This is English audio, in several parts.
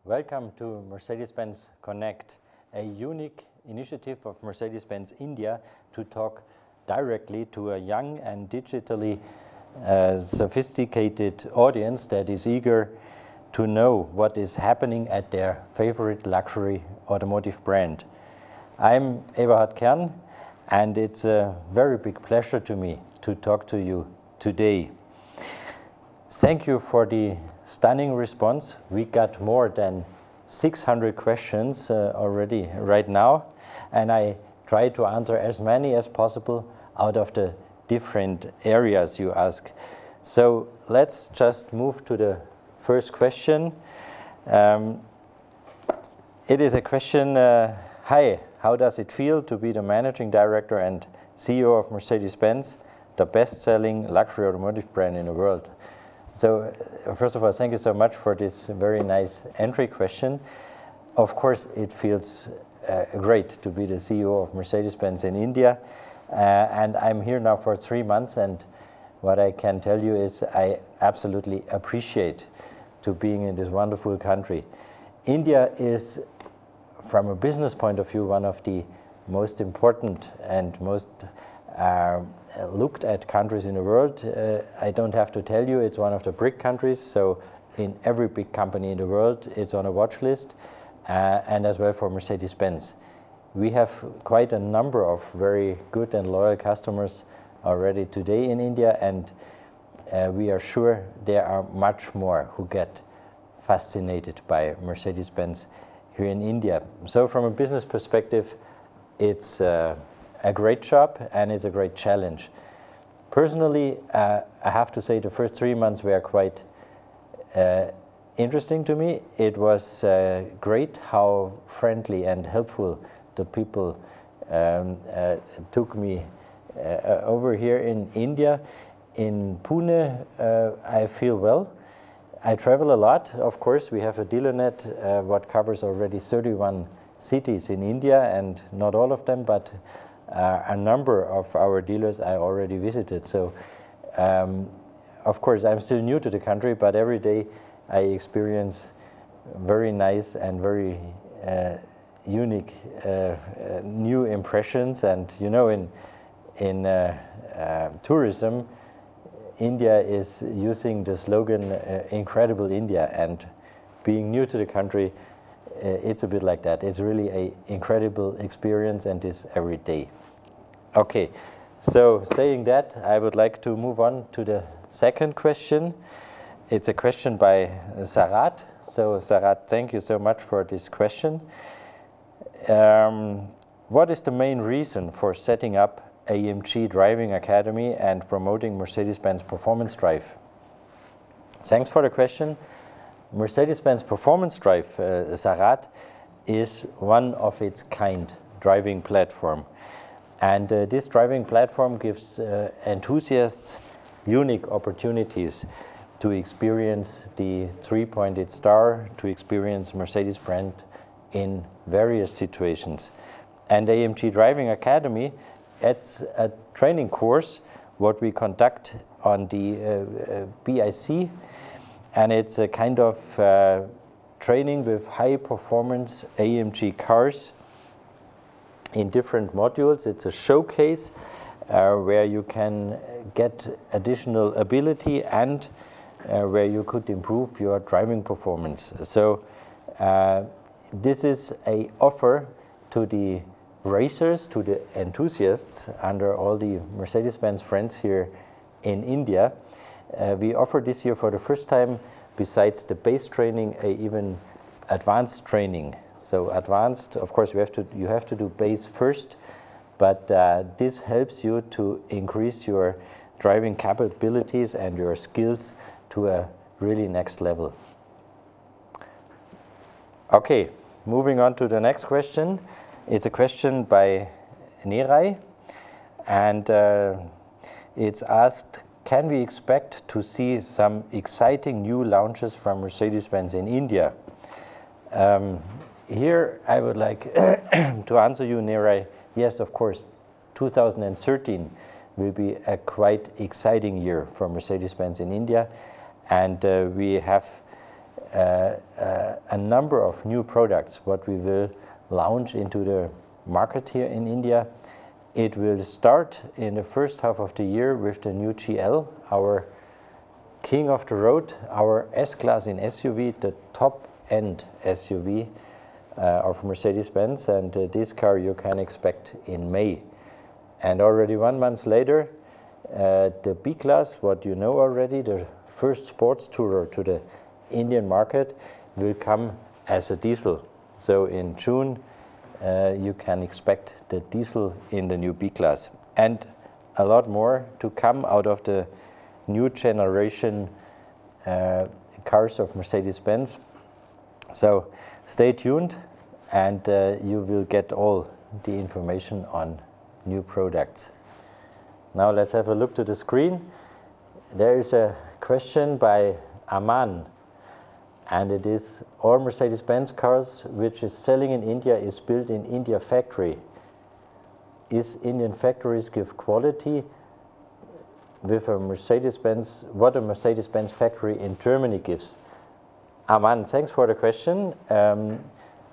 Welcome to Mercedes-Benz Connect, a unique initiative of Mercedes-Benz India to talk directly to a young and digitally sophisticated audience that is eager to know what is happening at their favorite luxury automotive brand. I'm Eberhard Kern, and it's a very big pleasure to me to talk to you today. Thank you for the stunning response. We got more than 600 questions already right now, and I try to answer as many as possible out of the different areas you ask. So let's just move to the first question. It is a question, hi, how does it feel to be the managing director and CEO of Mercedes-Benz, the best-selling luxury automotive brand in the world? So first of all, thank you so much for this very nice entry question. Of course, it feels great to be the CEO of Mercedes-Benz in India. And I'm here now for 3 months, and what I can tell you is I absolutely appreciate to being in this wonderful country. India is, from a business point of view, one of the most important and most looked at countries in the world. I don't have to tell you, it's one of the BRIC countries, so in every big company in the world it's on a watch list, and as well for Mercedes-Benz. We have quite a number of very good and loyal customers already today in India, and we are sure there are much more who get fascinated by Mercedes-Benz here in India. So from a business perspective, it's a great job and it's a great challenge. Personally, I have to say the first 3 months were quite interesting to me. It was great how friendly and helpful the people took me over here in India. In Pune, I feel well. I travel a lot, of course. We have a dealer net what covers already 31 cities in India, and not all of them, but a number of our dealers I already visited. So, of course, I'm still new to the country, but every day I experience very nice and very unique new impressions. And you know, in tourism, India is using the slogan "Incredible India," and being new to the country, it's a bit like that. It's really an incredible experience, and it's every day. Okay, so saying that, I would like to move on to the second question. It's a question by Sarat. So Sarat, thank you so much for this question. What is the main reason for setting up AMG Driving Academy and promoting Mercedes-Benz Performance Drive? Thanks for the question. Mercedes-Benz Performance Drive, Sarat, is one of its kind driving platform. And this driving platform gives enthusiasts unique opportunities to experience the three-pointed star, to experience Mercedes brand in various situations. And AMG Driving Academy, it's a training course what we conduct on the BIC, and it's a kind of training with high performance AMG cars in different modules. It's a showcase where you can get additional ability and where you could improve your driving performance. So this is an offer to the racers, to the enthusiasts under all the Mercedes-Benz friends here in India. We offer this year for the first time, besides the base training, even advanced training. So advanced, of course, you have to do base first, but this helps you to increase your driving capabilities and your skills to a really next level. Okay, moving on to the next question. It's a question by Nerai, and it's asked, can we expect to see some exciting new launches from Mercedes-Benz in India? Here I would like to answer you, Nerai. Yes, of course, 2013 will be a quite exciting year for Mercedes-Benz in India, and we have a number of new products what we will launch into the market here in India. It will start in the first half of the year with the new GL, our king of the road, our S-Class in SUV, the top-end SUV of Mercedes-Benz, and this car you can expect in May. And already 1 month later, the B-Class, what you know already, the first sports tourer to the Indian market, will come as a diesel. So in June, you can expect the diesel in the new B-Class. And a lot more to come out of the new generation cars of Mercedes-Benz. So stay tuned, and you will get all the information on new products. Now let's have a look to the screen. There is a question by Aman, and it is: all Mercedes-Benz cars which is selling in India is built in India factory. Is Indian factories give quality with a Mercedes-Benz, what a Mercedes-Benz factory in Germany gives? Aman, thanks for the question.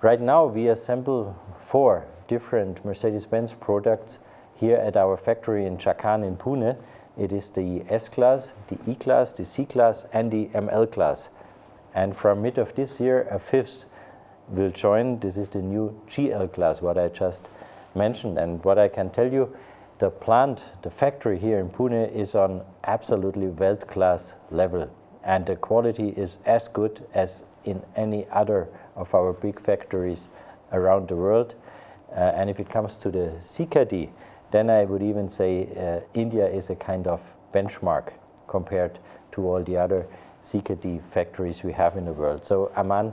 Right now we assemble 4 different Mercedes-Benz products here at our factory in Chakan in Pune. It is the S-Class, the E-Class, the C-Class, and the ML Class. And from mid of this year, a 5th will join. This is the new GL Class, what I just mentioned. And what I can tell you, the plant, the factory here in Pune is on absolutely world-class level. And the quality is as good as in any other of our big factories around the world. And if it comes to the CKD, then I would even say India is a kind of benchmark compared to all the other CKD factories we have in the world. So Aman,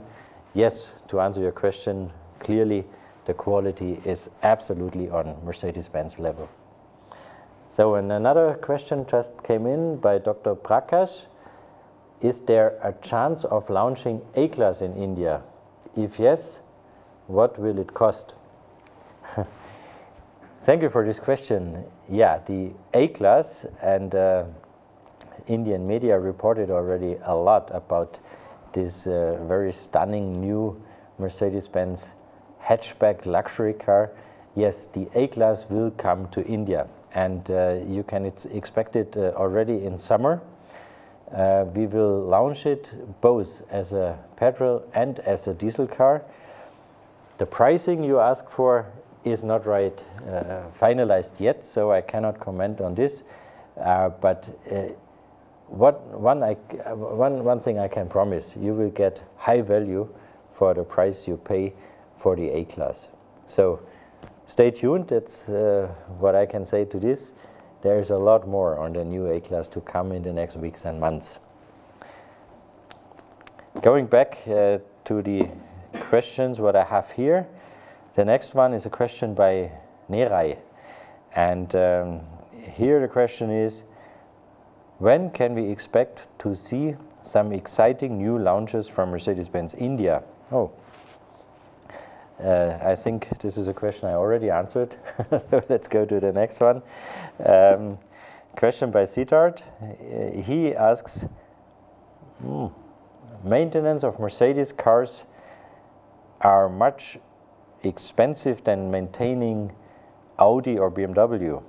yes, to answer your question, clearly the quality is absolutely on Mercedes-Benz level. So and another question just came in by Dr. Prakash. Is there a chance of launching A-Class in India? If yes, what will it cost? Thank you for this question. Yeah, the A-Class, and Indian media reported already a lot about this very stunning new Mercedes-Benz hatchback luxury car. Yes, the A-Class will come to India, and you can expect it already in summer. We will launch it both as a petrol and as a diesel car. The pricing you ask for is not finalized yet, so I cannot comment on this. But one thing I can promise, you will get high value for the price you pay for the A-Class. So stay tuned, that's what I can say to this. There is a lot more on the new A-Class to come in the next weeks and months. Going back to the questions what I have here, the next one is a question by Nerai. And here the question is: when can we expect to see some exciting new launches from Mercedes-Benz India? Oh, I think this is a question I already answered. So let's go to the next one. Question by Siddharth. He asks, maintenance of Mercedes cars are much expensive than maintaining Audi or BMW.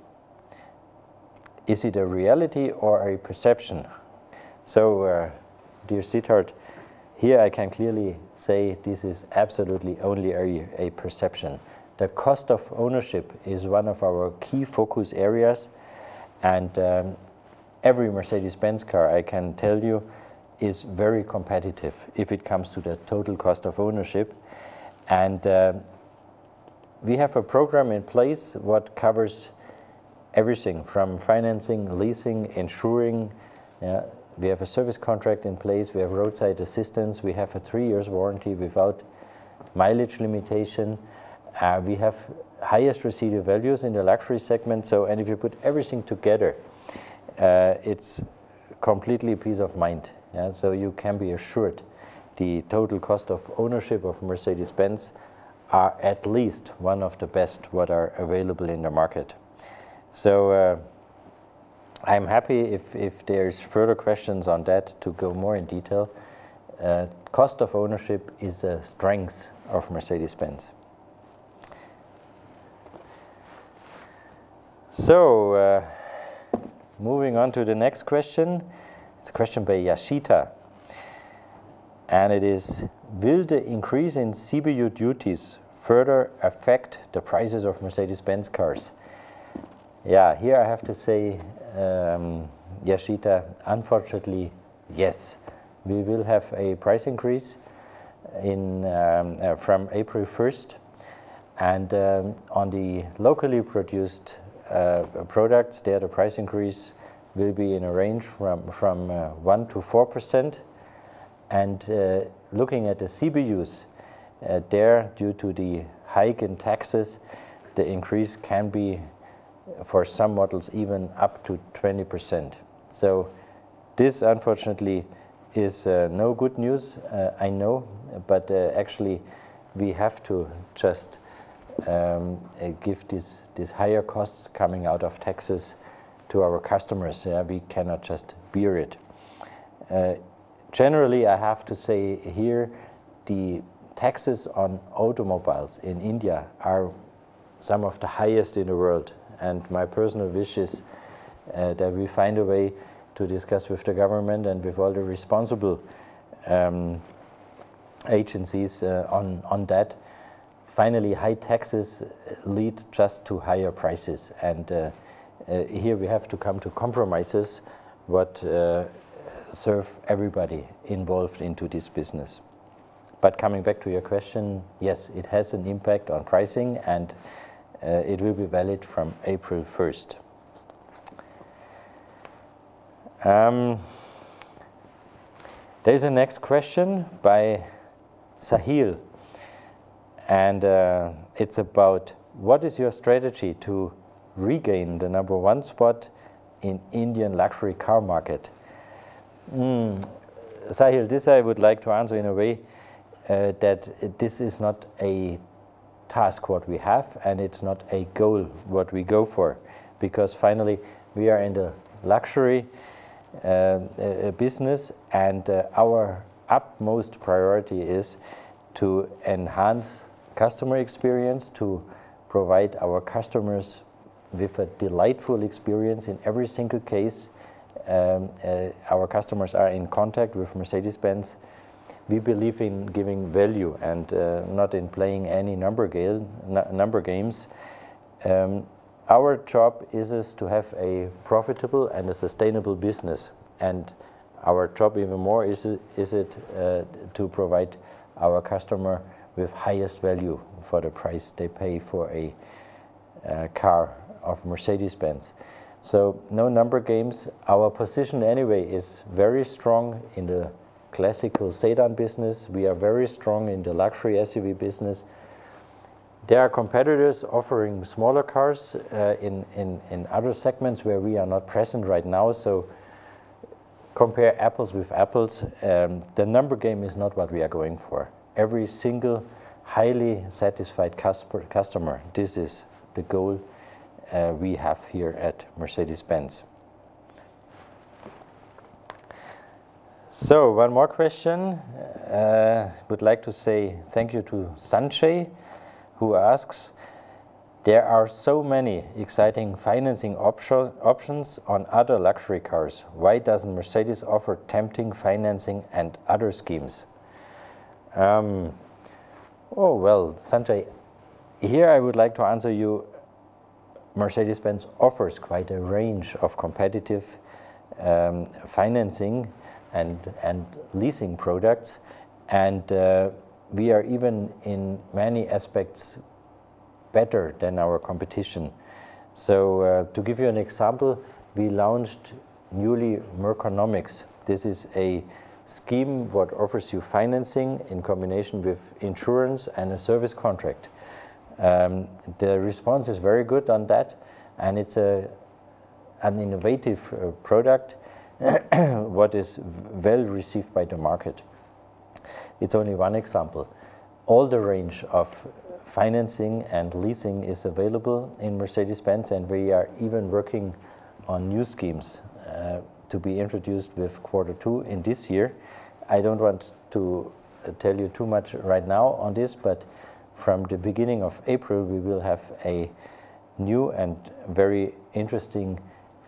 Is it a reality or a perception? So, dear Siddharth, here I can clearly say this is absolutely only a perception. The cost of ownership is one of our key focus areas, and every Mercedes-Benz car, I can tell you, is very competitive if it comes to the total cost of ownership. And we have a program in place what covers everything from financing, leasing, insuring. We have a service contract in place, we have roadside assistance, we have a 3 years warranty without mileage limitation. We have highest residual values in the luxury segment. So, and if you put everything together, it's completely peace of mind. Yeah? So you can be assured the total cost of ownership of Mercedes-Benz are at least one of the best what are available in the market. So I'm happy if there's further questions on that to go more in detail. cost of ownership is a strength of Mercedes-Benz. So, moving on to the next question. It's a question by Yashita. And it is, will the increase in CBU duties further affect the prices of Mercedes-Benz cars? Yeah, here I have to say, Yashita, unfortunately, yes. We will have a price increase from April 1st. And on the locally produced products, there the price increase will be in a range from 1 to 4%. And looking at the CBUs, there, due to the hike in taxes, the increase can be, for some models, even up to 20%. So this, unfortunately, is no good news, I know, but actually we have to just give these higher costs coming out of taxes to our customers. We cannot just bear it. Generally, I have to say here, the taxes on automobiles in India are some of the highest in the world. And my personal wish is that we find a way to discuss with the government and with all the responsible agencies on that. Finally, high taxes lead just to higher prices. And here we have to come to compromises what serve everybody involved into this business. But coming back to your question, yes, it has an impact on pricing, and it will be valid from April 1st. There's a next question by Sahil, and it's about, what is your strategy to regain the #1 spot in Indian luxury car market? Sahil, this I would like to answer in a way that this is not a task what we have, and it's not a goal what we go for, because finally we are in the luxury business, and our utmost priority is to enhance customer experience, to provide our customers with a delightful experience in every single case. Our customers are in contact with Mercedes-Benz. We believe in giving value and not in playing any number games. Our job is to have a profitable and a sustainable business, and our job even more is to provide our customer with highest value for the price they pay for a car of Mercedes-Benz. So no number games. Our position anyway is very strong in the classical sedan business. We are very strong in the luxury SUV business. There are competitors offering smaller cars in other segments where we are not present right now. So compare apples with apples. The number game is not what we are going for. Every single highly satisfied customer, this is the goal we have here at Mercedes-Benz. So one more question. Would like to say thank you to Sanjay, who asks, there are so many exciting financing options on other luxury cars. Why doesn't Mercedes offer tempting financing and other schemes? Oh, well, Sanjay, here I would like to answer you. Mercedes-Benz offers quite a range of competitive financing and leasing products, and we are even in many aspects better than our competition. So to give you an example, we launched newly Merconomics. This is a scheme what offers you financing in combination with insurance and a service contract. The response is very good on that, and it's an innovative product what is well received by the market. It's only one example. All the range of financing and leasing is available in Mercedes-Benz, and we are even working on new schemes to be introduced with Q2 in this year. I don't want to tell you too much right now on this, but from the beginning of April we will have a new and very interesting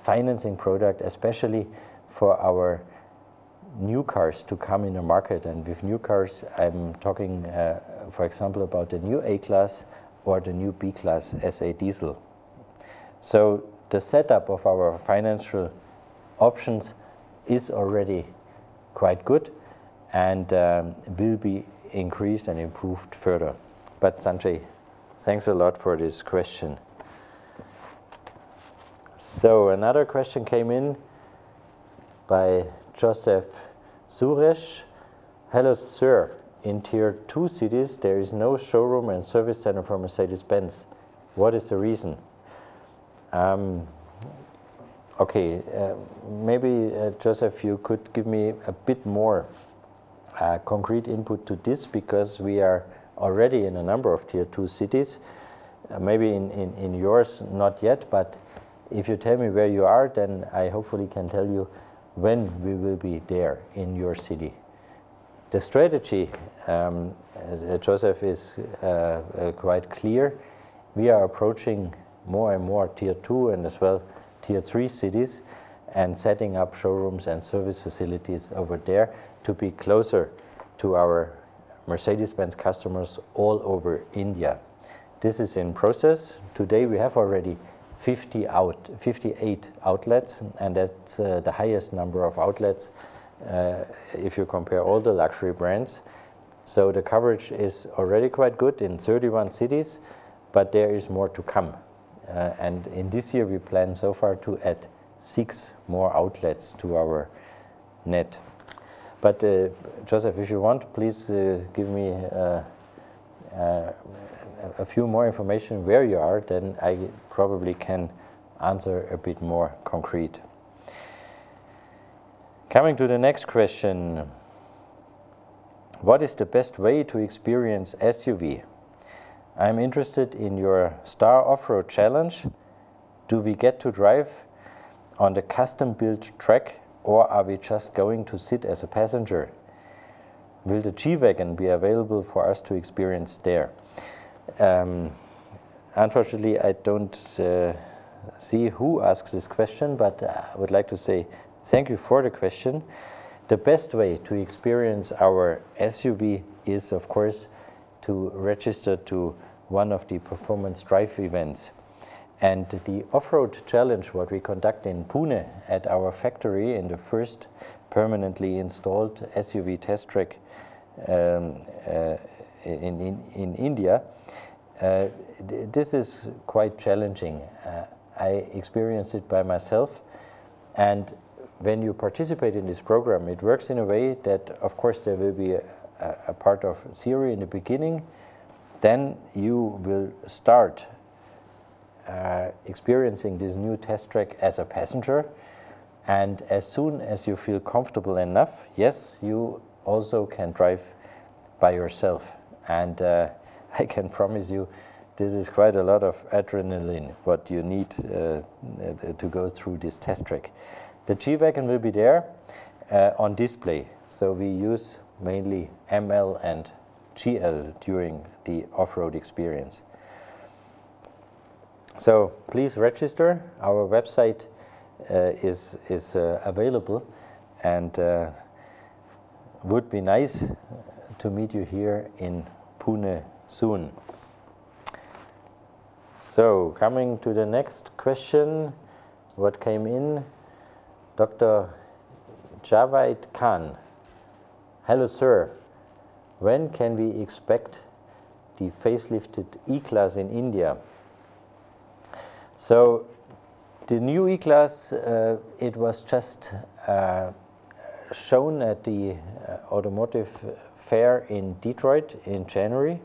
financing product, especially for our new cars to come in the market. And with new cars, I'm talking, for example, about the new A-Class or the new B-Class SA diesel. So the setup of our financial options is already quite good and will be increased and improved further. But Sanjay, thanks a lot for this question. So another question came in by Joseph Suresh. Hello, sir. In Tier 2 cities, there is no showroom and service center for Mercedes-Benz. What is the reason? Okay, maybe Joseph, you could give me a bit more concrete input to this, because we are already in a number of Tier 2 cities. Maybe in yours, not yet, but if you tell me where you are, then I hopefully can tell you when we will be there in your city. The strategy, Joseph, is quite clear. We are approaching more and more Tier 2 and as well Tier 3 cities and setting up showrooms and service facilities over there to be closer to our Mercedes-Benz customers all over India. This is in process. Today we have already 58 outlets, and that's the highest number of outlets if you compare all the luxury brands. So the coverage is already quite good in 31 cities, but there is more to come. And in this year we plan so far to add 6 more outlets to our net. But Joseph, if you want, please give me a few more information where you are, then I probably can answer a bit more concrete. Coming to the next question. What is the best way to experience SUV? I'm interested in your Star Off-Road Challenge. Do we get to drive on the custom-built track, or are we just going to sit as a passenger? Will the G-Wagon be available for us to experience there? Unfortunately, I don't see who asks this question, but I would like to say thank you for the question. The best way to experience our SUV is, of course, to register to one of the performance drive events. And the off-road challenge, what we conduct in Pune at our factory in the first permanently installed SUV test track in India, this is quite challenging. I experienced it by myself, and when you participate in this program, it works in a way that, of course, there will be a part of theory in the beginning. Then you will start experiencing this new test track as a passenger, and as soon as you feel comfortable enough, yes, you also can drive by yourself. And I can promise you, this is quite a lot of adrenaline what you need to go through this test track. The G-Wagon will be there on display, so we use mainly ML and GL during the off-road experience. So please register. Our website is available, and would be nice to meet you here in Pune soon. So coming to the next question, what came in? Dr. Javed Khan. Hello, sir. When can we expect the facelifted E-Class in India? So the new E-Class, it was just shown at the automotive fair in Detroit in January,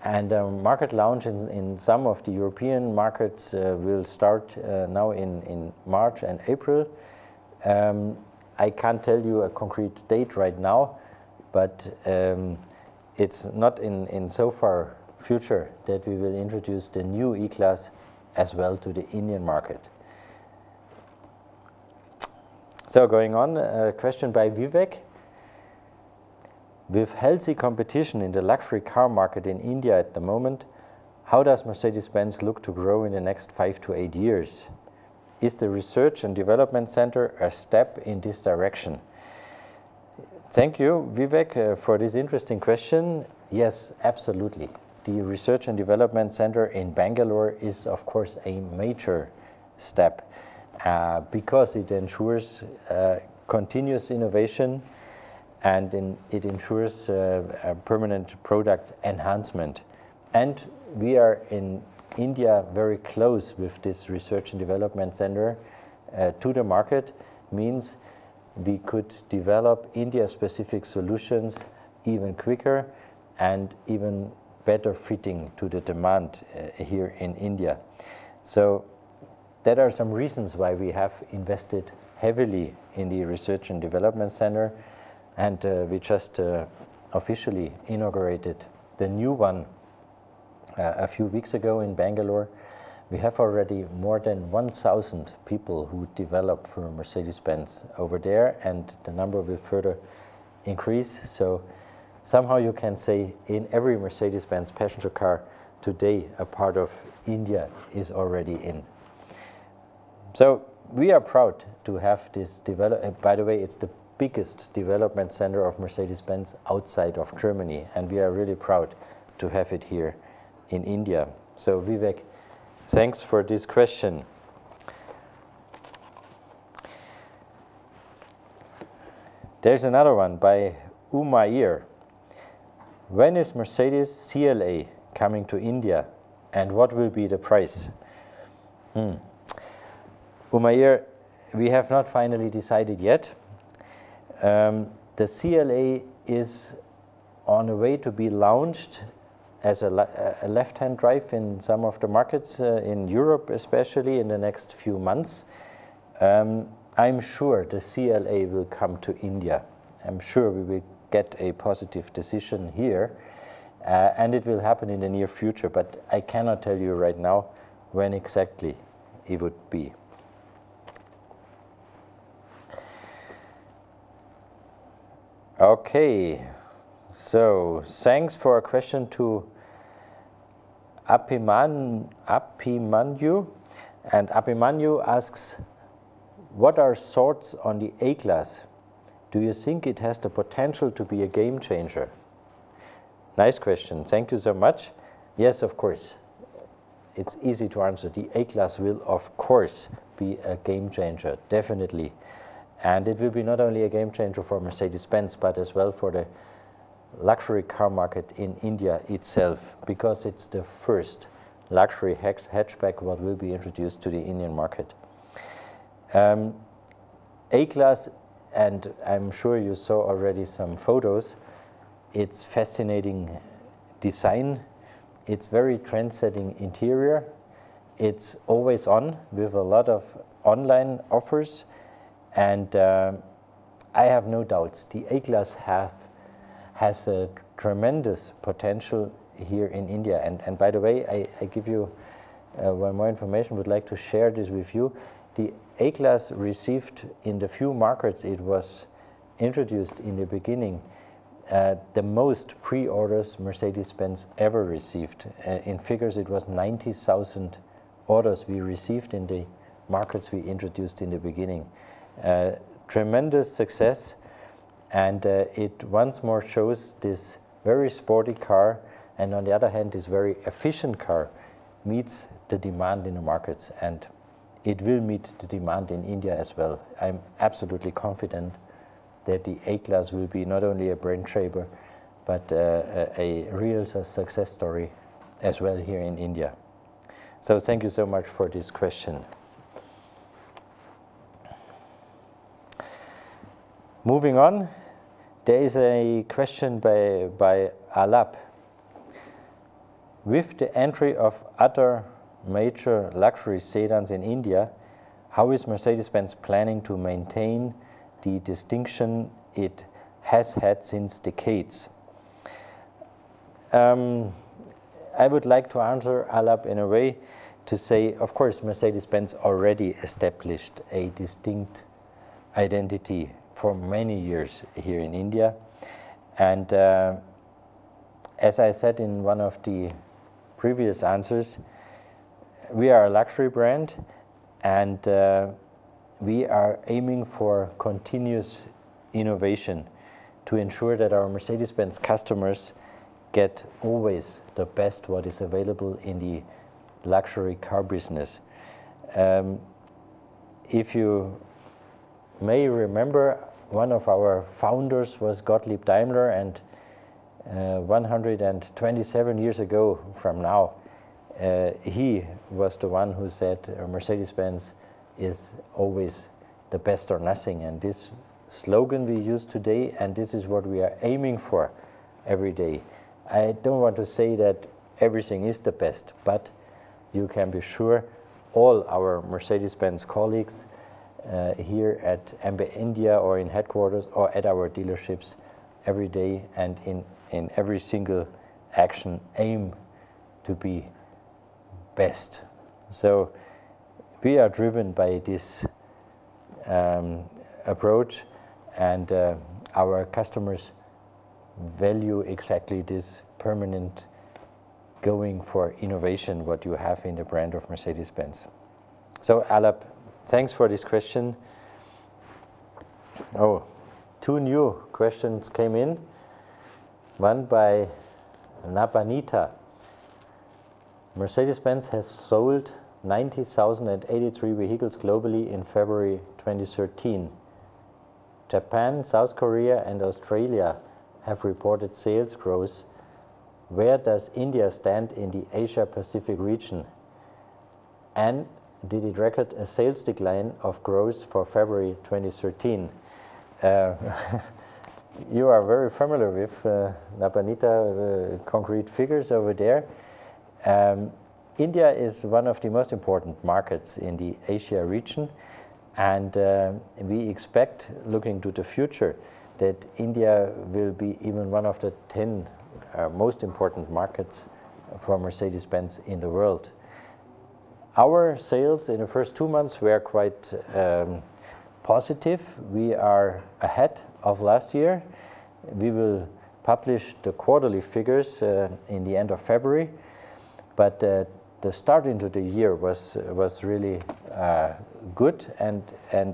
and market launch in some of the European markets will start now in March and April. I can't tell you a concrete date right now, but it's not in so far future that we will introduce the new E-Class as well to the Indian market. So going on, a question by Vivek. With healthy competition in the luxury car market in India at the moment, how does Mercedes-Benz look to grow in the next 5 to 8 years? Is the Research and Development Center a step in this direction? Thank you, Vivek, for this interesting question. Yes, absolutely. The Research and Development Center in Bangalore is, of course, a major step because it ensures continuous innovation and it ensures a permanent product enhancement. And we are in India very close with this Research and Development Center to the market, means we could develop India-specific solutions even quicker and even better fitting to the demand here in India. So there are some reasons why we have invested heavily in the Research and Development Center, and we just officially inaugurated the new one a few weeks ago in Bangalore. We have already more than 1,000 people who develop for Mercedes-Benz over there, and the number will further increase. So somehow you can say in every Mercedes-Benz passenger car today, a part of India is already in. So we are proud to have this develop. By the way, it's the biggest development center of Mercedes-Benz outside of Germany, and we are really proud to have it here in India. So Vivek, thanks for this question. There's another one by Umair. When is Mercedes CLA coming to India, and what will be the price? Umair, we have not finally decided yet. The CLA is on the way to be launched as a left-hand drive in some of the markets, in Europe especially, in the next few months. I'm sure the CLA will come to India. I'm sure we will get a positive decision here, and it will happen in the near future, but I cannot tell you right now when exactly it would be. Okay, so thanks for a question to Apimanyu, and Apimanyu asks, what are thoughts on the A-Class? Do you think it has the potential to be a game changer? Nice question, thank you so much. Yes, of course, it's easy to answer. The A-Class will of course be a game changer, definitely. And it will be not only a game changer for Mercedes-Benz, but as well for the luxury car market in India itself, because it's the first luxury hatchback what will be introduced to the Indian market. A-Class, and I'm sure you saw already some photos, it's fascinating design, it's very trend-setting interior, it's always on with a lot of online offers, and I have no doubts the A-Class has a tremendous potential here in India. And by the way, I give you one more information, would like to share this with you. The A-Class received in the few markets it was introduced in the beginning, the most pre-orders Mercedes-Benz ever received. In figures, it was 90,000 orders we received in the markets we introduced in the beginning. Tremendous success, and it once more shows this very sporty car, and on the other hand this very efficient car meets the demand in the markets, and it will meet the demand in India as well. I'm absolutely confident that the A-Class will be not only a brand shaper, but a real success story as well here in India. So thank you so much for this question. Moving on, there is a question by Alap. With the entry of other major luxury sedans in India, how is Mercedes-Benz planning to maintain the distinction it has had since decades? I would like to answer Alap in a way to say, of course, Mercedes-Benz already established a distinct identity for many years here in India. And as I said in one of the previous answers, we are a luxury brand, and we are aiming for continuous innovation to ensure that our Mercedes-Benz customers get always the best what is available in the luxury car business. If you may remember, one of our founders was Gottlieb Daimler, and 127 years ago from now, he was the one who said Mercedes-Benz is always the best or nothing. And this slogan we use today, and this is what we are aiming for every day. I don't want to say that everything is the best, but you can be sure all our Mercedes-Benz colleagues here at MB India or in headquarters or at our dealerships every day and in every single action aim to be best. So we are driven by this approach, and our customers value exactly this permanent going for innovation what you have in the brand of Mercedes-Benz. So Alap, thanks for this question. Oh, 2 new questions came in. One by Napanita. Mercedes-Benz has sold 90,083 vehicles globally in February 2013. Japan, South Korea and Australia have reported sales growth. Where does India stand in the Asia-Pacific region? And did it record a sales decline of growth for February 2013? You are very familiar with Napanita concrete figures over there. India is one of the most important markets in the Asia region, and we expect, looking to the future, that India will be even one of the 10 most important markets for Mercedes-Benz in the world. Our sales in the first 2 months were quite positive. We are ahead of last year. We will publish the quarterly figures in the end of February, but the start into the year was really good, and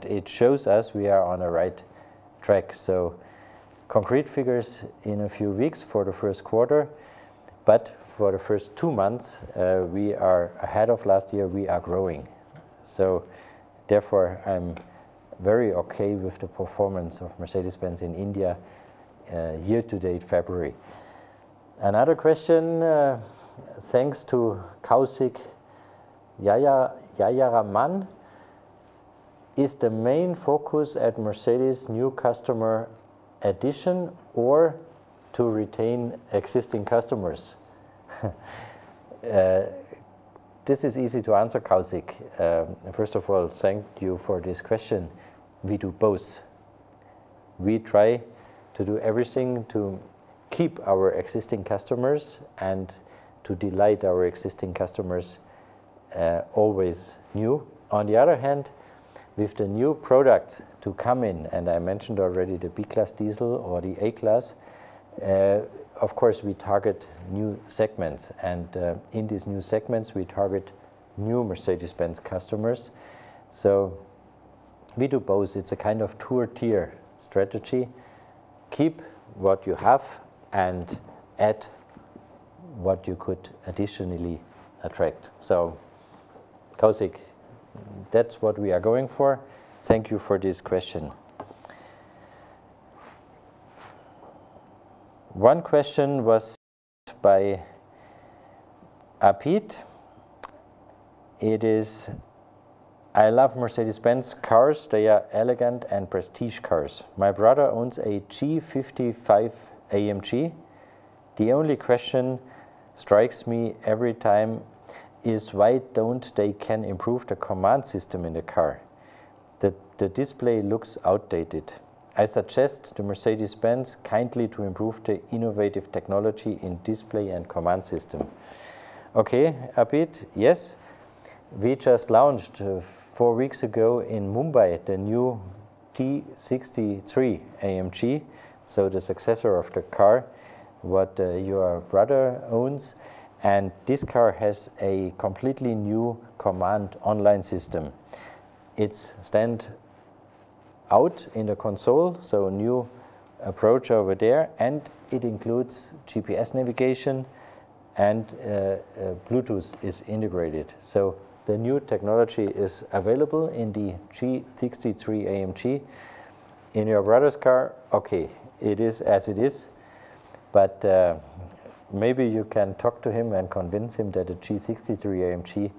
it shows us we are on the right track. So concrete figures in a few weeks for the first quarter, but for the first 2 months we are ahead of last year. We are growing. So therefore I'm very okay with the performance of Mercedes-Benz in India year-to-date February. Another question, thanks to Kausik Yayaraman. Is the main focus at Mercedes new customer addition or to retain existing customers? This is easy to answer, Kausik. First of all, thank you for this question. We do both. We try to do everything to keep our existing customers and to delight our existing customers always new. On the other hand, with the new products to come in, and I mentioned already the B-Class diesel or the A-Class, of course we target new segments, and in these new segments we target new Mercedes-Benz customers. So we do both. It's a kind of two-tier strategy. Keep what you have and add what you could additionally attract. So Kausik, that's what we are going for. Thank you for this question. One question was by Apit. It is, I love Mercedes-Benz cars. They are elegant and prestige cars. My brother owns a G55 AMG. The only question strikes me every time is why don't they can improve the command system in the car? The display looks outdated. I suggest to Mercedes-Benz kindly to improve the innovative technology in display and command system. Okay, Abid, yes. We just launched 4 weeks ago in Mumbai the new T63 AMG so the successor of the car what your brother owns, and this car has a completely new command online system. It's stand out in the console, so a new approach over there, and it includes GPS navigation, and Bluetooth is integrated. So the new technology is available in the G63 AMG. In your brother's car, okay, it is as it is, but maybe you can talk to him and convince him that the G63 AMG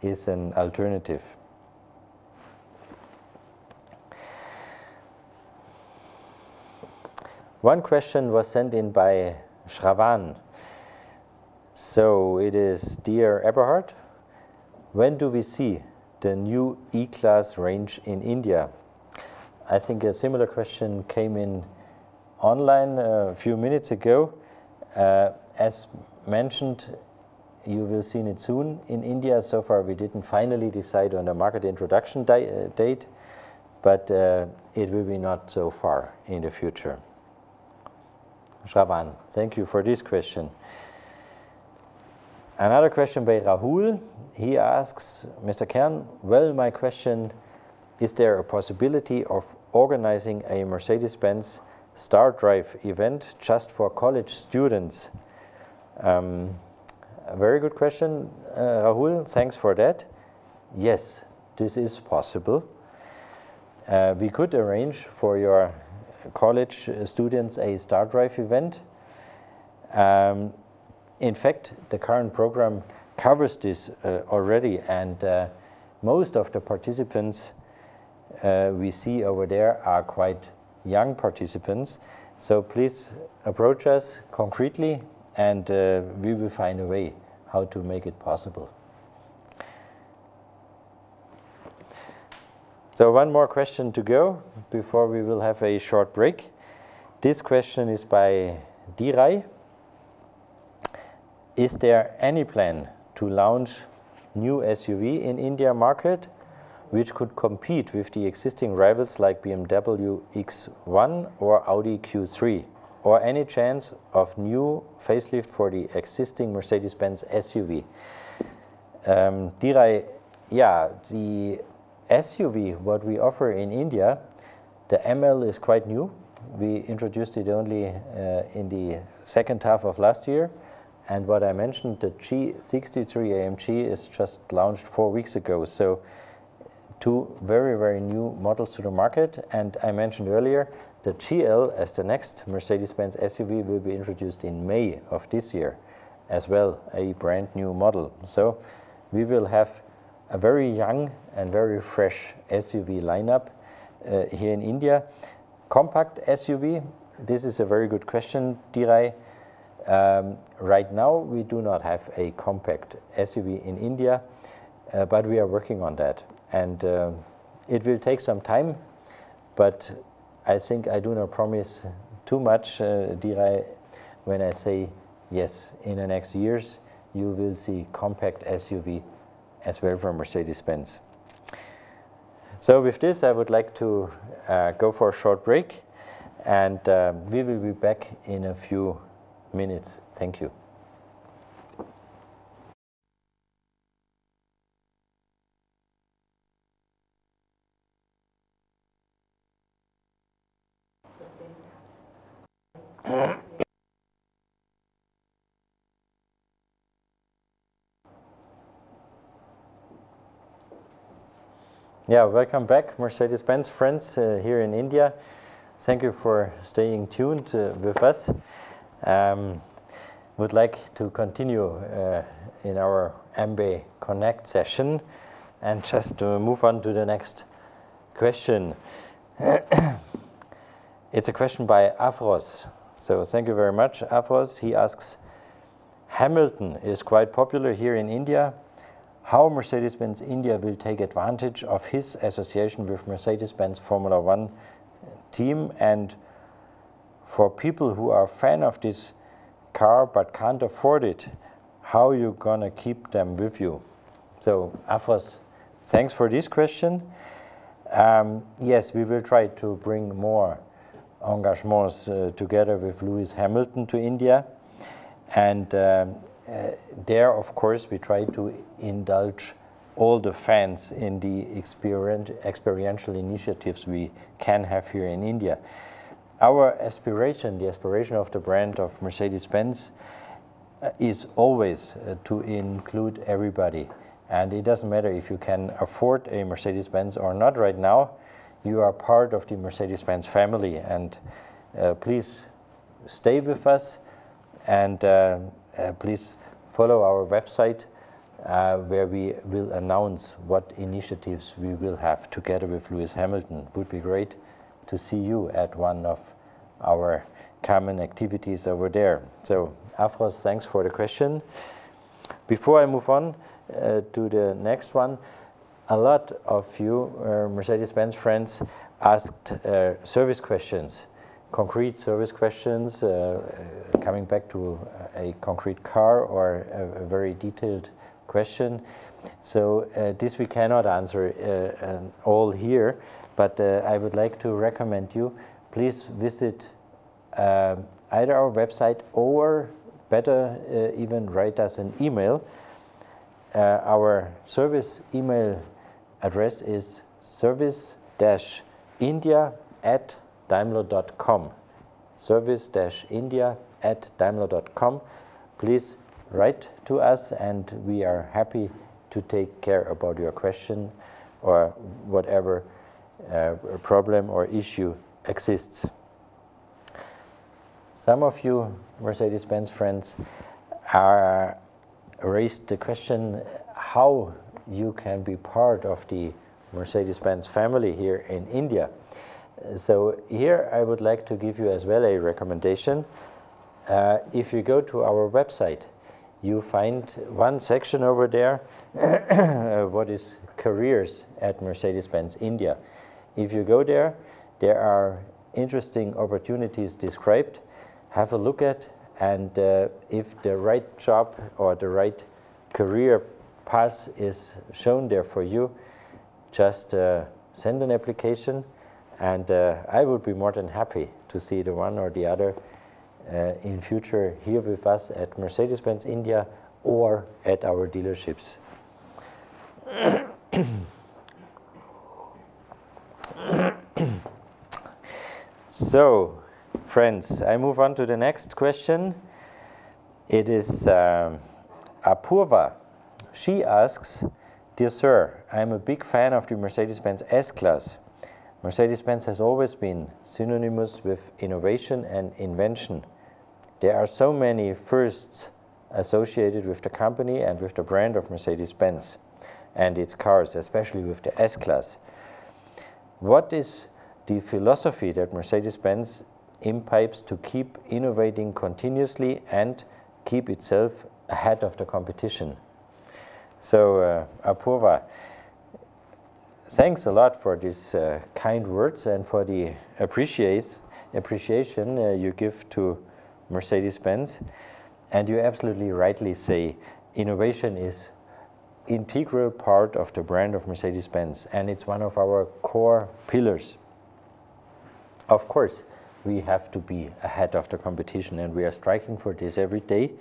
is an alternative. One question was sent in by Shravan. So it is, dear Eberhard, when do we see the new E-Class range in India? I think a similar question came in online a few minutes ago. As mentioned, you will see it soon in India. So far we didn't finally decide on the market introduction date, but it will be not so far in the future. Shravan, thank you for this question. Another question by Rahul. He asks, Mr. Kern, well, my question, is there a possibility of organizing a Mercedes-Benz Star Drive event just for college students? A very good question, Rahul, thanks for that. Yes, this is possible. We could arrange for your college students a Star Drive event. In fact, the current program covers this already, and most of the participants we see over there are quite young participants. So please approach us concretely, and we will find a way how to make it possible. So one more question to go before we will have a short break. This question is by Dirai. Is there any plan to launch new SUV in India market which could compete with the existing rivals like BMW X1 or Audi Q3? Or any chance of new facelift for the existing Mercedes-Benz SUV? Dirai, yeah, the SUV, what we offer in India, the ML is quite new. We introduced it only in the second half of last year. And what I mentioned, the G63 AMG is just launched 4 weeks ago. So two very, very new models to the market. And I mentioned earlier, the GL as the next Mercedes-Benz SUV will be introduced in May of this year as well, a brand new model. So we will have a very young and very fresh SUV lineup here in India. Compact SUV, this is a very good question, Dirai. Right now we do not have a compact SUV in India, but we are working on that. And it will take some time, but I think I do not promise too much, Dirai, when I say yes, in the next years you will see compact SUV as well from Mercedes-Benz. So with this, I would like to go for a short break, and we will be back in a few minutes. Thank you. Yeah, welcome back, Mercedes-Benz friends here in India. Thank you for staying tuned with us. Would like to continue in our MB Connect session and just to move on to the next question. It's a question by Afros. So thank you very much, Afros. He asks, Hamilton is quite popular here in India. How Mercedes-Benz India will take advantage of his association with Mercedes-Benz Formula One team, and for people who are fan of this car but can't afford it, how you gonna keep them with you? So Afros, thanks for this question. Yes, we will try to bring more engagements together with Lewis Hamilton to India. And there, of course, we try to indulge all the fans in the experiential initiatives we can have here in India. Our aspiration, the aspiration of the brand of Mercedes-Benz, is always to include everybody. And it doesn't matter if you can afford a Mercedes-Benz or not right now, you are part of the Mercedes-Benz family. And please stay with us, and please follow our website where we will announce what initiatives we will have together with Lewis Hamilton. It would be great to see you at one of our common activities over there. So, Afros, thanks for the question. Before I move on to the next one, a lot of you Mercedes-Benz friends asked service questions, concrete service questions, coming back to a concrete car or a very detailed question. So this we cannot answer all here, but I would like to recommend you, please visit either our website or better even write us an email. Our service email address is service-india@daimler.com. service-india@daimler.com. Please write to us, and we are happy to take care about your question or whatever problem or issue exists. Some of you Mercedes-Benz friends raised the question how you can be part of the Mercedes-Benz family here in India. So here I would like to give you as well a recommendation. If you go to our website, you find one section over there, what is careers at Mercedes-Benz India. If you go there, there are interesting opportunities described. Have a look at, and if the right job or the right career path is shown there for you, just send an application, and I would be more than happy to see the one or the other in future here with us at Mercedes-Benz India or at our dealerships. So, friends, I move on to the next question. It is Apurva. She asks, "Dear sir, I'm a big fan of the Mercedes-Benz S-Class. Mercedes-Benz has always been synonymous with innovation and invention. There are so many firsts associated with the company and with the brand of Mercedes-Benz and its cars, especially with the S-Class. What is the philosophy that Mercedes-Benz impipes to keep innovating continuously and keep itself ahead of the competition?" So, Apurva, thanks a lot for these kind words and for the appreciation you give to Mercedes-Benz. And you absolutely rightly say innovation is integral part of the brand of Mercedes-Benz, and it's one of our core pillars. Of course, we have to be ahead of the competition, and we are striking for this every day.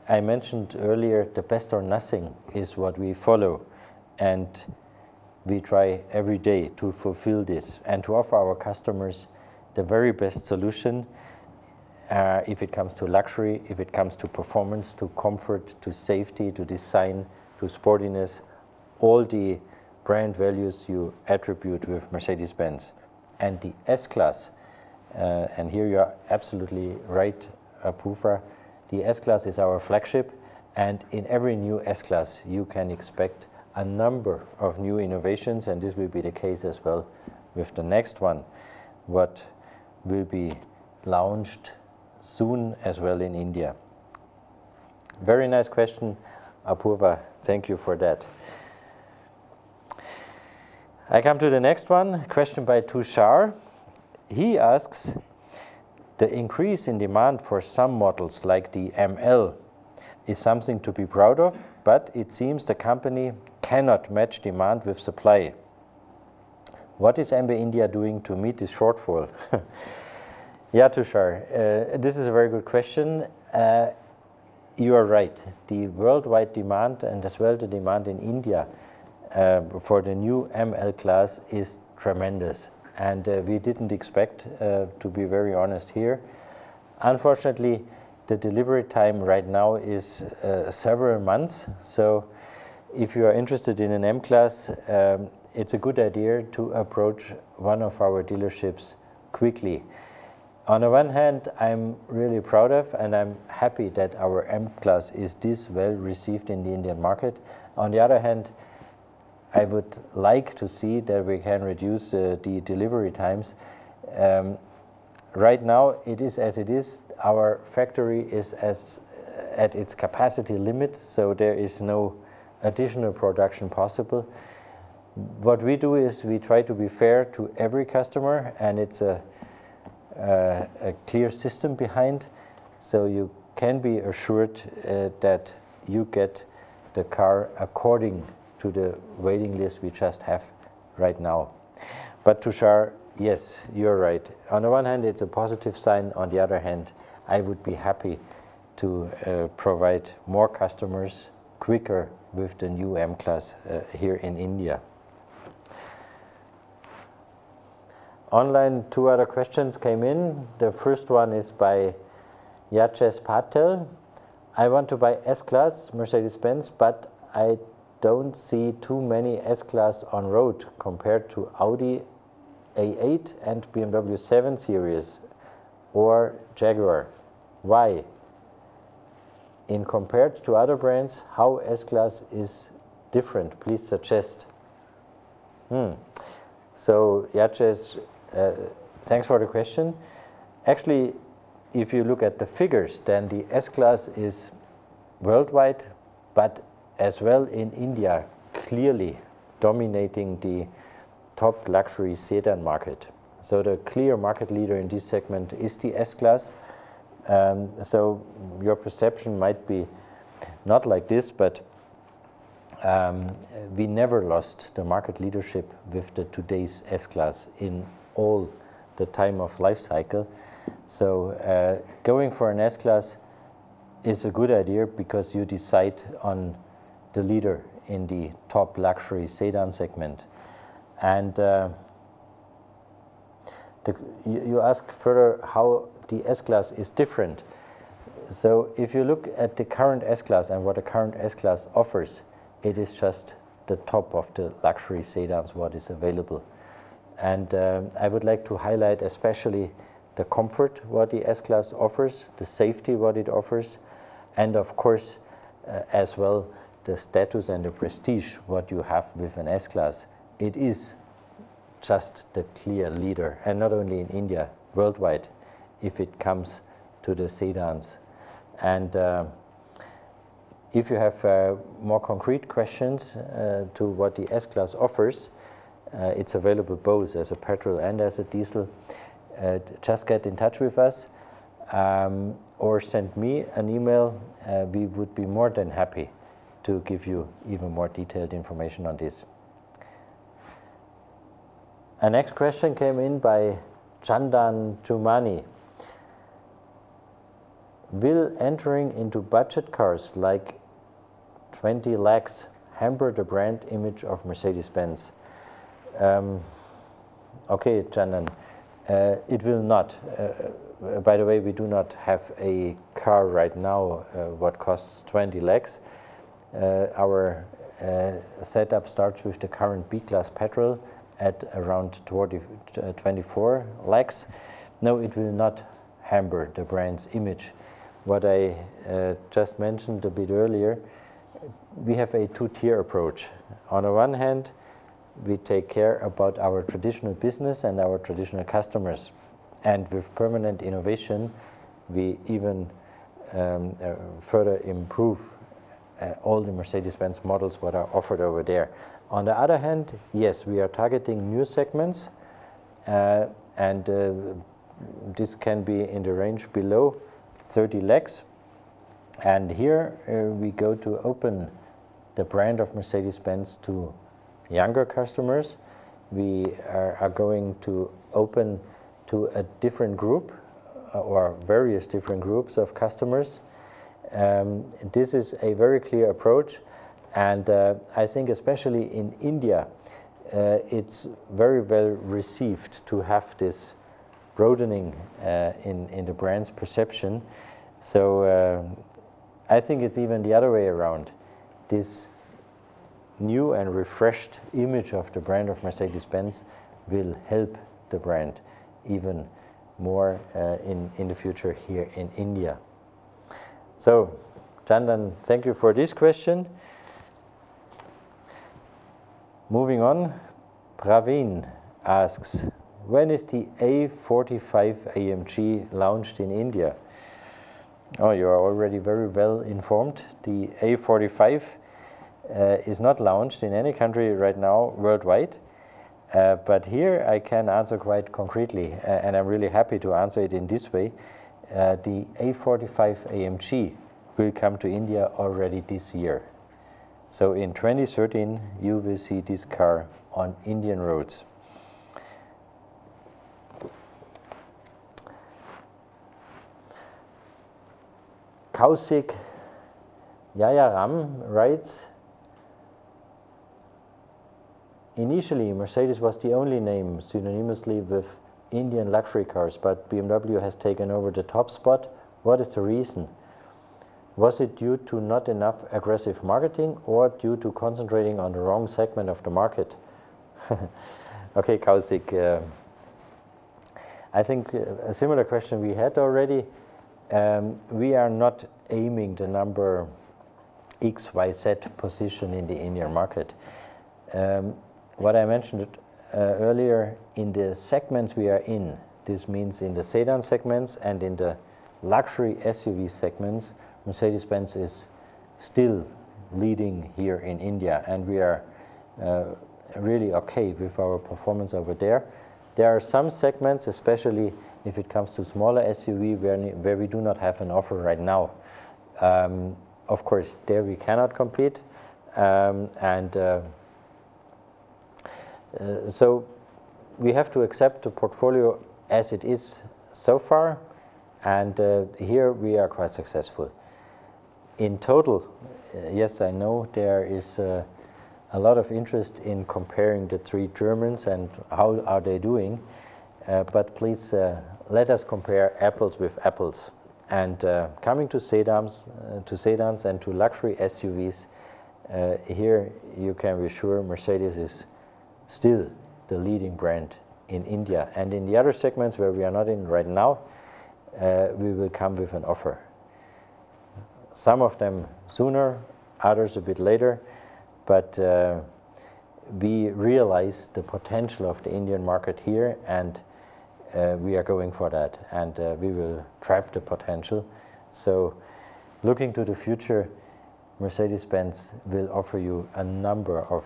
I mentioned earlier the best or nothing is what we follow, and we try every day to fulfill this and to offer our customers the very best solution if it comes to luxury, if it comes to performance, to comfort, to safety, to design, to sportiness, all the brand values you attribute with Mercedes-Benz. And the S-Class, and here you are absolutely right, Apurva, the S-Class is our flagship, and in every new S-Class you can expect a number of new innovations, and this will be the case as well with the next one, what will be launched soon as well in India. Very nice question, Apurva. Thank you for that. I come to the next one, question by Tushar. He asks, the increase in demand for some models like the ML is something to be proud of, but it seems the company cannot match demand with supply. What is MB India doing to meet this shortfall? Yeah, Tushar, this is a very good question. You are right. The worldwide demand and as well the demand in India for the new ML class is tremendous. And we didn't expect, to be very honest here. Unfortunately, the delivery time right now is several months. So if you are interested in an M class, it's a good idea to approach one of our dealerships quickly. On the one hand, I'm really proud of and I'm happy that our M class is this well received in the Indian market. On the other hand, I would like to see that we can reduce the delivery times. Right now, it is as it is. Our factory is at its capacity limit, so there is no additional production possible. What we do is we try to be fair to every customer, and it's a clear system behind, so you can be assured that you get the car according to the waiting list we just have right now. But Tushar, yes, you're right. On the one hand, it's a positive sign. On the other hand, I would be happy to provide more customers quicker with the new M class here in India. Online, two other questions came in. The first one is by Yaches Patel. I want to buy S-Class Mercedes-Benz, but I don't see too many S-Class on road compared to Audi A8 and BMW 7 Series or Jaguar. Why? In compared to other brands, how S-Class is different? Please suggest. So Yaches, thanks for the question. Actually, if you look at the figures, then the S-Class is worldwide, but as well in India, clearly dominating the top luxury sedan market. So the clear market leader in this segment is the S-Class. So your perception might be not like this, but we never lost the market leadership with the today's S-Class in all the time of life cycle. So going for an S-Class is a good idea because you decide on the leader in the top luxury sedan segment. And you ask further how the S-Class is different. So if you look at the current S-Class and what the current S-Class offers, it is just the top of the luxury sedans what is available. And I would like to highlight especially the comfort what the S-Class offers, the safety what it offers, and of course as well the status and the prestige what you have with an S-Class. It is just the clear leader, and not only in India, worldwide, if it comes to the sedans. And if you have more concrete questions to what the S-Class offers, it's available both as a petrol and as a diesel. Just get in touch with us or send me an email. We would be more than happy to give you even more detailed information on this. A next question came in by Chandan Chumani. Will entering into budget cars like 20 lakhs hamper the brand image of Mercedes-Benz? Okay, Chandan, it will not. By the way, we do not have a car right now what costs 20 lakhs. Our setup starts with the current B-Class petrol at around 24 lakhs. No, it will not hamper the brand's image. What I just mentioned a bit earlier, we have a two-tier approach. On the one hand, we take care about our traditional business and our traditional customers. And with permanent innovation, we even further improve all the Mercedes-Benz models what are offered over there. On the other hand, yes, we are targeting new segments, and this can be in the range below 30 lakhs. And here we go to open the brand of Mercedes-Benz to younger customers. We are going to open to a different group or various different groups of customers. This is a very clear approach, and I think especially in India, it's very well received to have this broadening in the brand's perception. So I think it's even the other way around. This new and refreshed image of the brand of Mercedes-Benz will help the brand even more in the future here in India. So, Chandan, thank you for this question. Moving on, Praveen asks, when is the A45 AMG launched in India? Oh, you are already very well informed. The A45 is not launched in any country right now worldwide, but here I can answer quite concretely, and I'm really happy to answer it in this way. The A45 AMG will come to India already this year. So in 2013 you will see this car on Indian roads. Kausik Yayaram writes, initially Mercedes was the only name synonymously with Indian luxury cars, but BMW has taken over the top spot. What is the reason? Was it due to not enough aggressive marketing or due to concentrating on the wrong segment of the market? Okay, Kausik, I think a similar question we had already. We are not aiming the number XYZ position in the Indian market. What I mentioned earlier, in the segments we are in, this means in the sedan segments and in the luxury SUV segments, Mercedes-Benz is still leading here in India, and we are really okay with our performance over there. There are some segments, especially if it comes to smaller SUV, where we do not have an offer right now. Of course, there we cannot compete, so we have to accept the portfolio as it is so far, and here we are quite successful. In total, yes, I know there is a lot of interest in comparing the three Germans and how are they doing, but please let us compare apples with apples. And coming to sedans and to luxury SUVs, here you can be sure Mercedes is still the leading brand in India. And in the other segments where we are not in right now, we will come with an offer. Some of them sooner, others a bit later, but we realize the potential of the Indian market here, and we are going for that, and we will trap the potential. So looking to the future, Mercedes-Benz will offer you a number of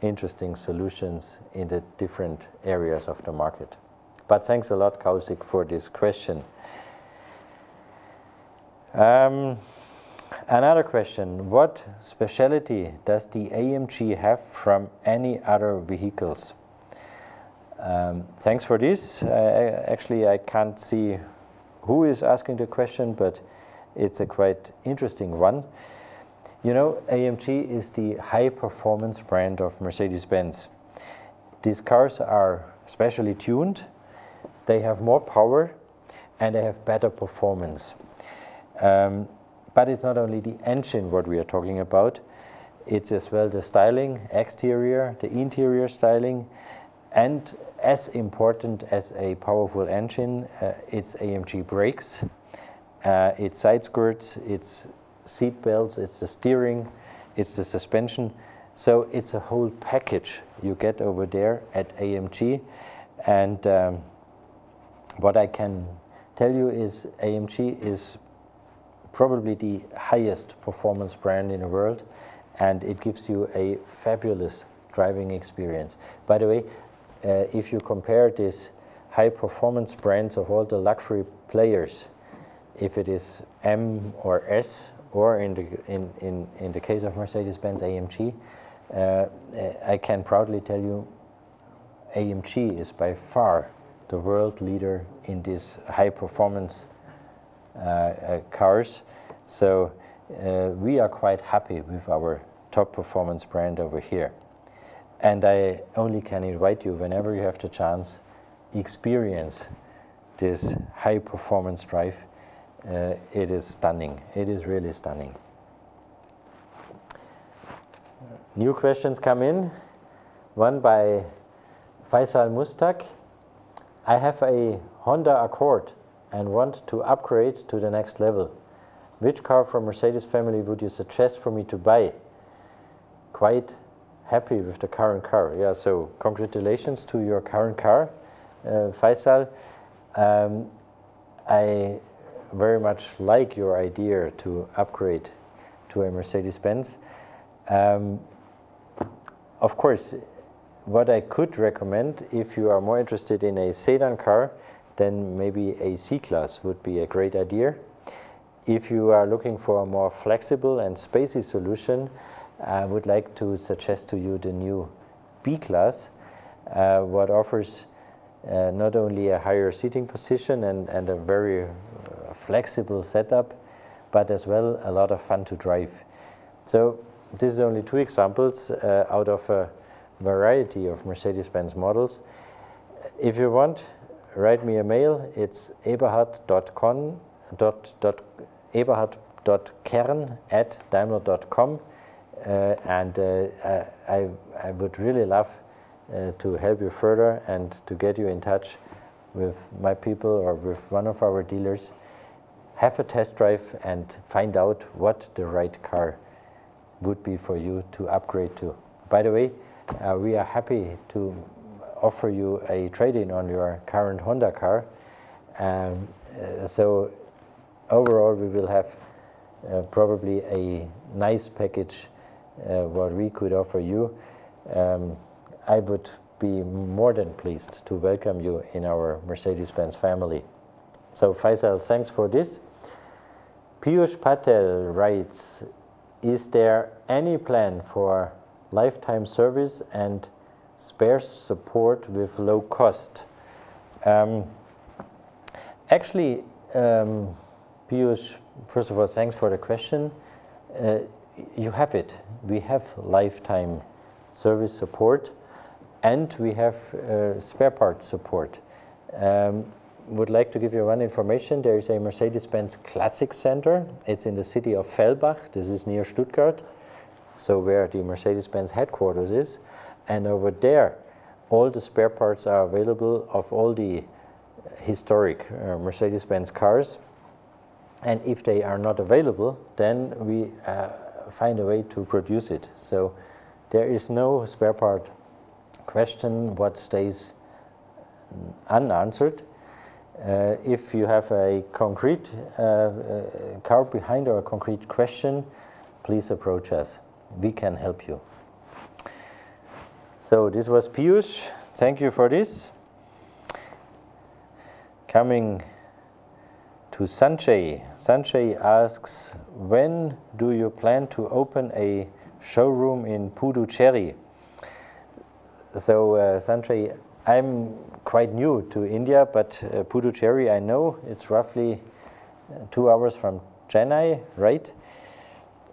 interesting solutions in the different areas of the market. But thanks a lot, Kausik, for this question. Another question, what specialty does the AMG have from any other vehicles? Thanks for this. Actually, I can't see who is asking the question, but it's a quite interesting one. You know, AMG is the high-performance brand of Mercedes-Benz. These cars are specially tuned, they have more power, and they have better performance. But it's not only the engine what we are talking about, it's as well the styling, exterior, the interior styling, and as important as a powerful engine, it's AMG brakes, it's side skirts, it's seat belts, it's the steering, it's the suspension. So it's a whole package you get over there at AMG. And what I can tell you is AMG is probably the highest performance brand in the world, and it gives you a fabulous driving experience. By the way, if you compare these high performance brands of all the luxury players, if it is M or S, or in the case of Mercedes-Benz AMG, I can proudly tell you AMG is by far the world leader in these high performance cars. So we are quite happy with our top performance brand over here. And I only can invite you, whenever you have the chance, experience this high performance drive. It is stunning. It is really stunning. New questions come in. One by Faisal Mustak. I have a Honda Accord and want to upgrade to the next level. Which car from Mercedes family would you suggest for me to buy? Quite happy with the current car. Yeah, so congratulations to your current car, Faisal. I very much like your idea to upgrade to a Mercedes-Benz. Of course, what I could recommend, if you are more interested in a sedan car, then maybe a C-Class would be a great idea. If you are looking for a more flexible and spacey solution, I would like to suggest to you the new B-Class, what offers not only a higher seating position and a very flexible setup, but as well a lot of fun to drive. So this is only two examples out of a variety of Mercedes-Benz models. If you want, write me a mail. It's eberhard.kern@daimler.com, and I would really love to help you further and to get you in touch with my people or with one of our dealers. Have a test drive and find out what the right car would be for you to upgrade to. By the way, we are happy to offer you a trade-in on your current Honda car. So overall, we will have probably a nice package what we could offer you. I would be more than pleased to welcome you in our Mercedes-Benz family. So Faisal, thanks for this. Piyush Patel writes, is there any plan for lifetime service and spares support with low cost? Actually, Piyush, first of all, thanks for the question. You have it. We have lifetime service support and we have spare parts support. Would like to give you one information. There is a Mercedes-Benz Classic Center. It's in the city of Fellbach. This is near Stuttgart, so where the Mercedes-Benz headquarters is. And over there, all the spare parts are available of all the historic Mercedes-Benz cars. And if they are not available, then we find a way to produce it. So there is no spare part question what stays unanswered. If you have a concrete car behind or a concrete question, please approach us. We can help you. So this was Piyush. Thank you for this. Coming to Sanjay. Sanjay asks, when do you plan to open a showroom in Puducherry? So Sanjay, I'm quite new to India, but Puducherry I know. It's roughly 2 hours from Chennai, right?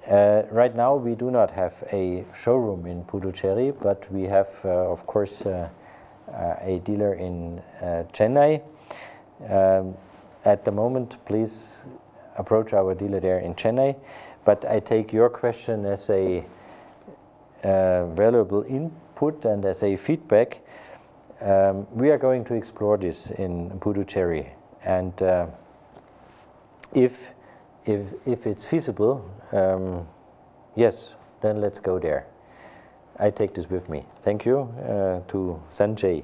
Right now we do not have a showroom in Puducherry, but we have, of course, a dealer in Chennai. At the moment, please approach our dealer there in Chennai. But I take your question as a valuable input and as a feedback. We are going to explore this in Puducherry, and if it's feasible, yes, then let's go there. I take this with me. Thank you to Sanjay.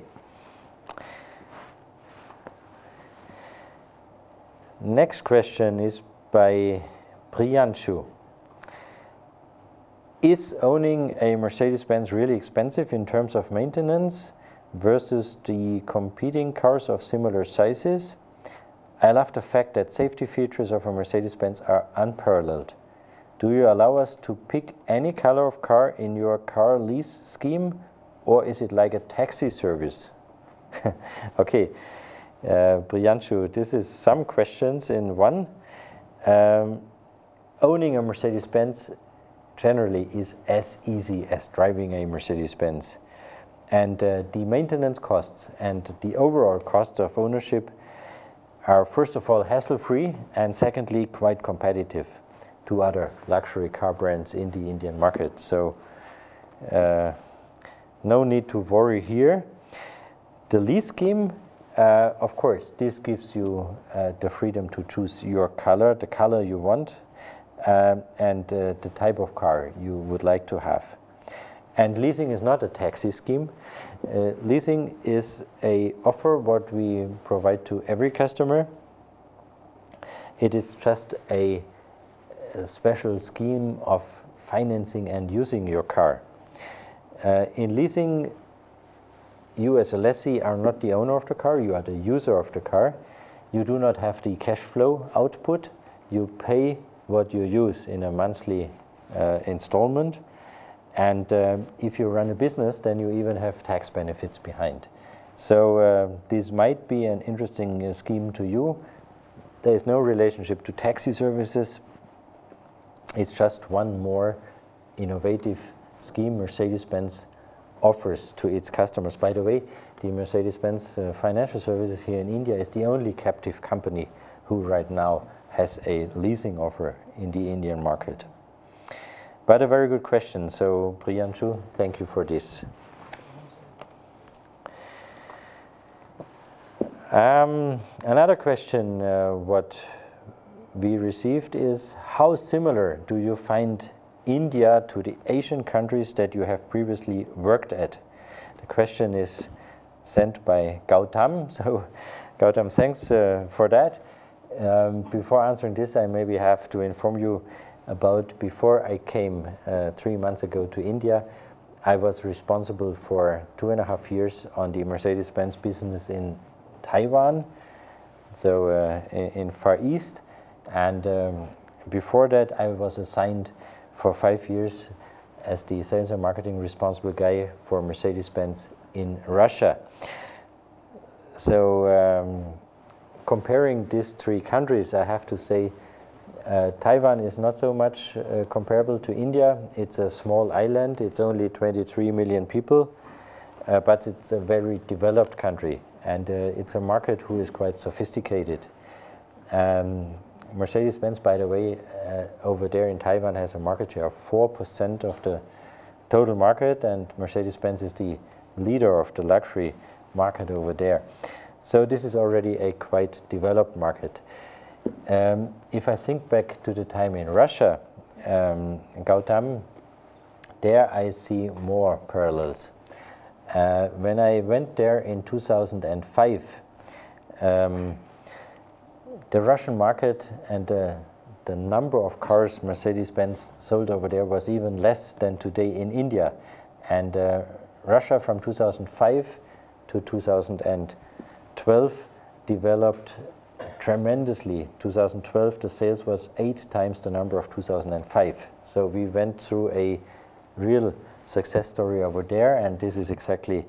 Next question is by Priyanshu. Is owning a Mercedes-Benz really expensive in terms of maintenance versus the competing cars of similar sizes? I love the fact that safety features of a Mercedes-Benz are unparalleled. Do you allow us to pick any color of car in your car lease scheme, or is it like a taxi service? Okay, Priyanshu, this is some questions in one. Owning a Mercedes-Benz generally is as easy as driving a Mercedes-Benz. And the maintenance costs and the overall costs of ownership are first of all hassle-free and secondly quite competitive to other luxury car brands in the Indian market. So no need to worry here. The lease scheme, of course, this gives you the freedom to choose your color, the color you want, and the type of car you would like to have. And leasing is not a taxi scheme. Leasing is an offer what we provide to every customer. It is just a special scheme of financing and using your car. In leasing, you as a lessee are not the owner of the car, you are the user of the car. You do not have the cash flow output. You pay what you use in a monthly installment. And if you run a business, then you even have tax benefits behind. So this might be an interesting scheme to you. There is no relationship to taxi services. It's just one more innovative scheme Mercedes-Benz offers to its customers. By the way, the Mercedes-Benz Financial Services here in India is the only captive company who right now has a leasing offer in the Indian market. But a very good question. So Priyanshu, thank you for this. Another question what we received is, how similar do you find India to the Asian countries that you have previously worked at? The question is sent by Gautam. So Gautam, thanks for that. Before answering this, I maybe have to inform you about before I came 3 months ago to India, I was responsible for 2.5 years on the Mercedes-Benz business in Taiwan, so in Far East. And before that, I was assigned for 5 years as the sales and marketing responsible guy for Mercedes-Benz in Russia. So comparing these 3 countries, I have to say Taiwan is not so much comparable to India. It's a small island. It's only 23 million people, but it's a very developed country, and it's a market who is quite sophisticated. Mercedes-Benz, by the way, over there in Taiwan has a market share of 4% of the total market, and Mercedes-Benz is the leader of the luxury market over there. So this is already a quite developed market. If I think back to the time in Russia, Gautam, there I see more parallels. When I went there in 2005, the Russian market and the number of cars Mercedes-Benz sold over there was even less than today in India. And Russia from 2005 to 2012 developed tremendously. 2012, the sales was 8 times the number of 2005. So we went through a real success story over there, and this is exactly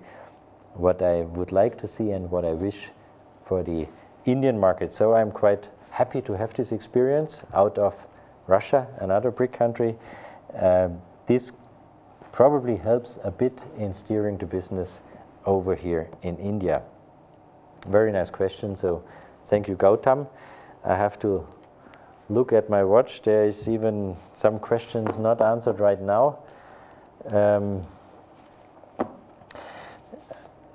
what I would like to see and what I wish for the Indian market. So I'm quite happy to have this experience out of Russia, another big country. This probably helps a bit in steering the business over here in India. Very nice question. So thank you, Gautam. I have to look at my watch. There is even some questions not answered right now.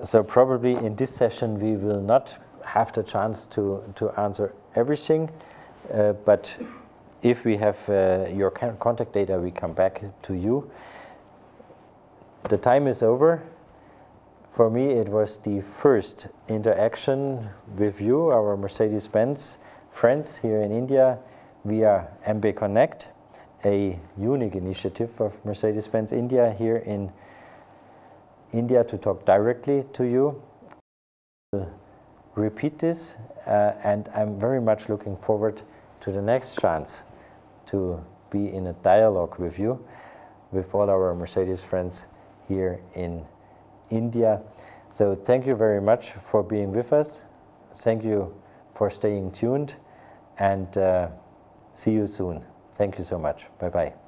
So probably in this session we will not have the chance to answer everything, but if we have your contact data, we come back to you. The time is over. For me, it was the first interaction with you, our Mercedes-Benz friends here in India, via MB Connect, a unique initiative of Mercedes-Benz India here in India to talk directly to you. We'll repeat this, and I'm very much looking forward to the next chance to be in a dialogue with you, with all our Mercedes friends here in India. So thank you very much for being with us. thank you for staying tuned, and see you soon. Thank you so much. Bye-bye.